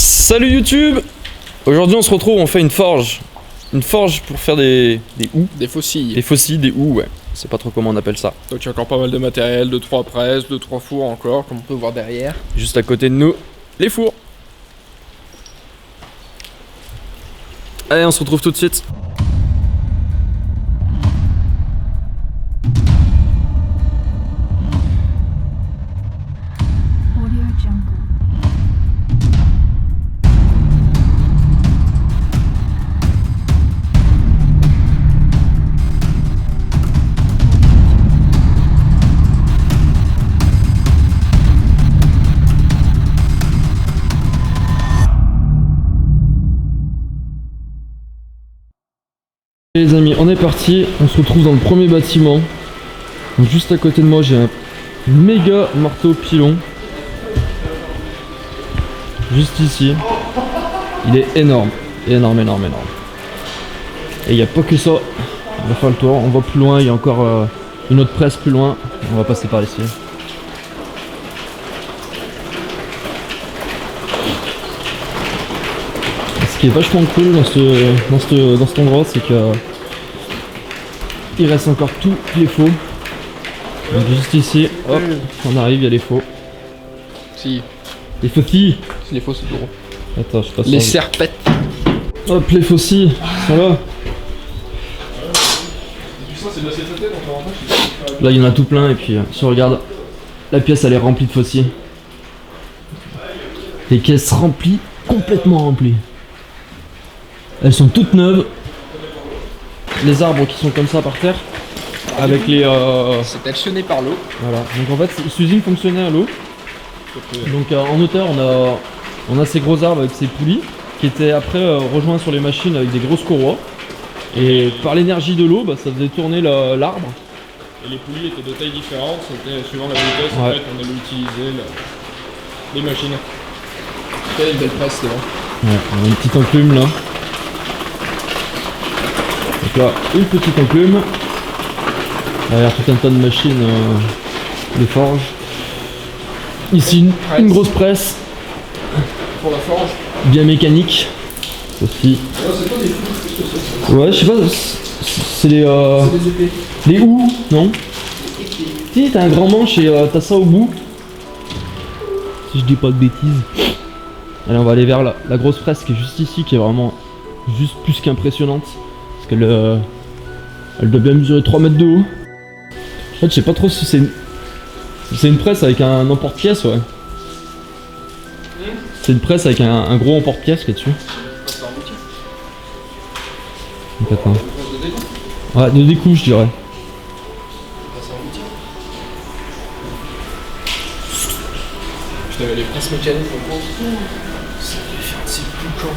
Salut YouTube! Aujourd'hui on se retrouve, on fait une forge. Une forge pour faire des houes. Des faucilles. Des faucilles, des houes, ouais. Je sais pas trop comment on appelle ça. Donc il y a encore pas mal de matériel, 2-3 presses, 2-3 fours encore, comme on peut voir derrière. Juste à côté de nous, les fours. Allez, on se retrouve tout de suite. Audio Jungle. Les amis, on est parti, on se retrouve dans le premier bâtiment. Donc juste à côté de moi, j'ai un méga marteau pilon. Juste ici. Il est énorme, énorme. Et il n'y a pas que ça. On va faire le tour, on va plus loin, il y a encore une autre presse plus loin. On va passer par ici. Ce qui est vachement cool dans cet endroit, c'est que il reste encore tous les faux. Donc juste ici, hop, on arrive, il y a les faux. Si, Les faucilles. c'est les faux, c'est gros. Attends, je passe. Les serpettes. Hop, les faucilles, sont là. Là, il y en a tout plein, et puis si on regarde, la pièce elle est remplie de faucilles. Les caisses remplies, complètement remplies. Elles sont toutes neuves. Les arbres qui sont comme ça par terre, avec les. C'est actionné par l'eau. Voilà. Donc en fait, cette usine fonctionnait à l'eau. Donc en hauteur, on a ces gros arbres avec ces poulies qui étaient après rejoints sur les machines avec des grosses courroies. Et par l'énergie de l'eau, bah, ça faisait tourner l'arbre. Et les poulies étaient de tailles différentes, c'était suivant la vitesse, Ouais. en fait, on allait utiliser les machines. C'était une belle presse, là. Ouais, on a une petite enclume là. Donc là, une petite enclume. Derrière tout un tas de machines de forge. Ici, une grosse presse, Pour la forge. bien mécanique. Aussi. C'est pas des fous, Ouais, je sais pas, c'est les. c'est des épées. Les houes, non? Si, t'as un grand manche et t'as ça au bout. Si je dis pas de bêtises. Allez, on va aller vers la grosse presse qui est juste ici, qui est vraiment juste plus qu'impressionnante. Parce qu'elle elle doit bien mesurer 3 mètres de haut. En fait, je sais pas trop si c'est une presse avec un emporte-pièce, ouais. C'est une presse avec un gros emporte-pièce qui est dessus. C'est un outil. Donc, attends. Une presse de découpe. Ouais, de découpe, je dirais. C'est un outil. Je t'avais les presses mécaniques en gros. Ça devait faire un petit boucan.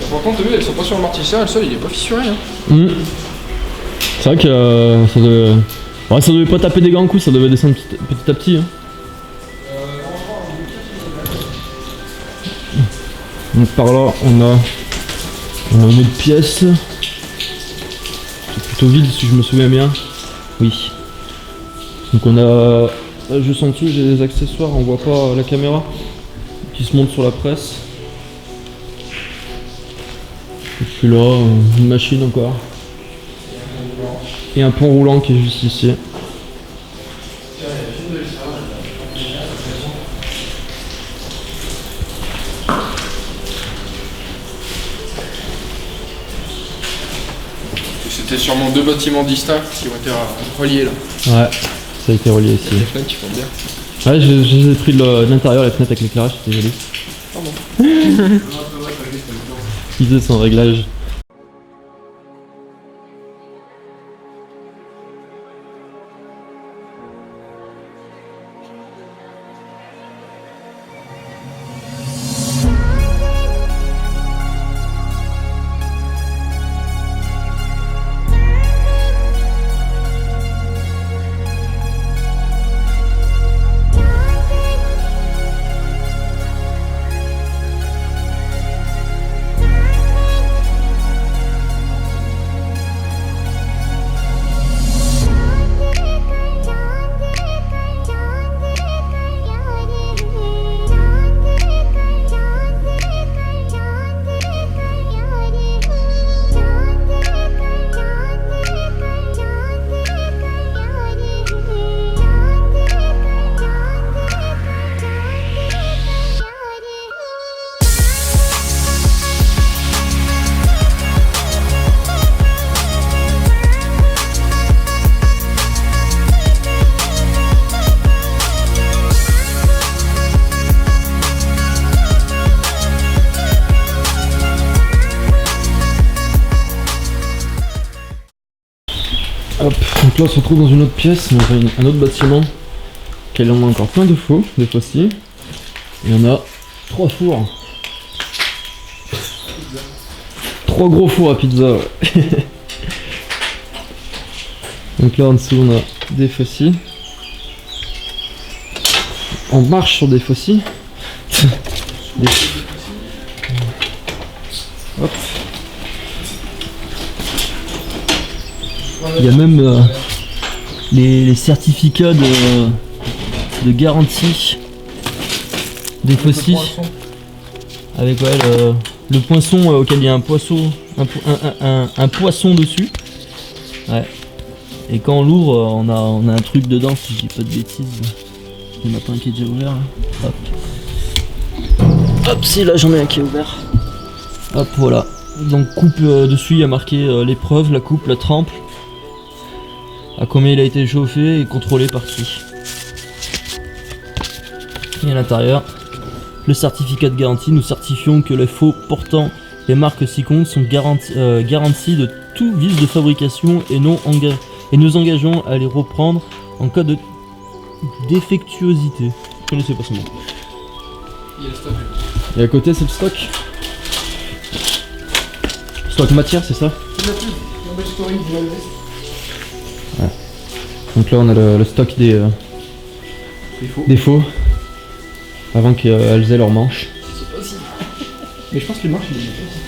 Et pourtant, t'as vu, elles sont pas sur le morticier, le sol il est pas fissuré. Hein. C'est vrai que ça devait... Ouais, ça devait pas taper des grands coups, ça devait descendre petit à petit. Hein. Donc par là, on a une autre pièce. C'est plutôt vide si je me souviens bien. Oui. Donc on a... Là, juste en dessous, j'ai des accessoires, on voit pas la caméra, qui se montent sur la presse. Et puis là, une machine encore. Et un pont roulant qui est juste ici. C'était sûrement deux bâtiments distincts qui ont été reliés là. Ouais, ça a été relié ici. Les fenêtres qui font bien. Ouais, je les ai pris de l'intérieur, les fenêtres avec l'éclairage, c'était joli. Pardon. Il faisait son réglage. là on se retrouve dans une autre pièce, dans un autre bâtiment. Quel en a encore plein de faux, des faucilles. Il y en a 3 fours. 3 gros fours à pizza, ouais. Donc là en dessous on a des faucilles. On marche sur des faucilles. Hop. Il y a même les certificats de garantie des faucilles. Avec ouais, le poinçon auquel il y a un poisson, un poisson dessus. Ouais. Et quand on l'ouvre, on a un truc dedans, si je dis pas de bêtises. Il y en a pas un qui est déjà ouvert. Là. Hop. Hop, si là j'en ai un qui est ouvert. Hop, voilà. Donc coupe dessus, il y a marqué l'épreuve, la coupe, la trempe. À combien il a été chauffé et contrôlé par qui. Et à l'intérieur, le certificat de garantie. Nous certifions que les faux portant les marques ci-contre sont garantis de tout vice de fabrication et nous engageons à les reprendre en cas de défectuosité. Je connaissais pas ce mot. Il y a le stock. Et à côté c'est le stock. Stock matière, c'est ça? Ouais. Donc là on a le stock des faux. Avant qu'elles aient leurs manches. C'est pas si. Mais je pense que les manches, ils les mettent aussi.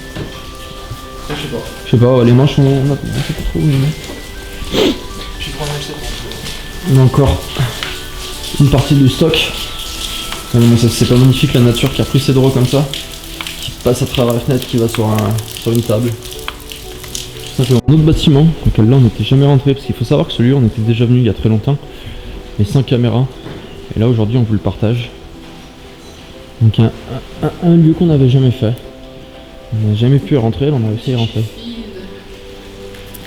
Je sais pas. Je sais pas, les manches on a pas trop. Je suis prendre un acheter. On a encore une partie du stock. Ah non, mais c'est pas magnifique la nature qui a pris ses draps comme ça, qui passe à travers la fenêtre, qui va sur une table. Ça c'est un autre bâtiment, auquel là on n'était jamais rentré, parce qu'il faut savoir que celui-là on était déjà venu il y a très longtemps, mais sans caméra. Et là aujourd'hui on vous le partage. Donc un lieu qu'on n'avait jamais fait. On n'a jamais pu y rentrer, là on a réussi à y rentrer.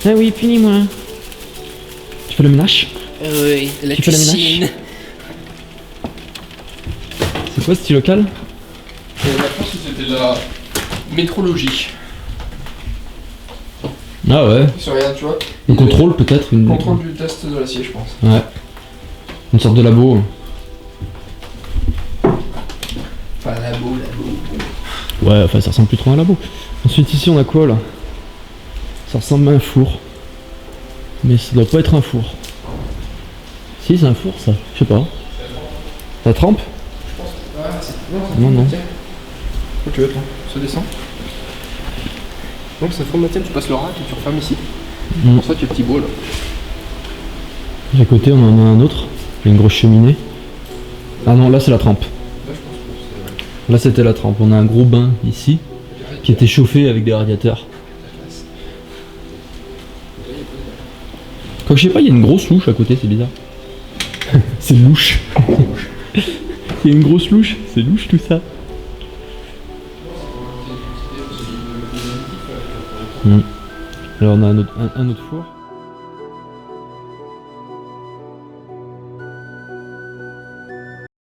Ah oui, punis-moi. Tu fais le ménage? Oui, la Tu fais la cuisine. C'est quoi ce petit local? Je pense que c'était la métrologie. Ah ouais. Sur rien, tu vois. On contrôle peut-être une... Contrôle du test de l'acier, je pense. Ouais. Une sorte de labo. Enfin, labo. Ouais, enfin ça ressemble plus trop à un labo. Ensuite ici on a quoi là? Ça ressemble à un four. Mais ça doit pas être un four. Si c'est un four ça, je sais pas. Ça trempe? Non, non. Où tu veux toi? Ça descend. Donc ça forme la tienne, tu passes le rack et tu refermes ici. Pour ça tu as petit beau là. À côté on en a un autre. Il y a une grosse cheminée. Ah non, là c'est la trempe. Là c'était la trempe. On a un gros bain ici qui était chauffé avec des radiateurs. Quand je sais pas, il y a une grosse louche à côté, c'est bizarre. C'est louche. Il y a une grosse louche, c'est louche tout ça. Alors on a un autre four.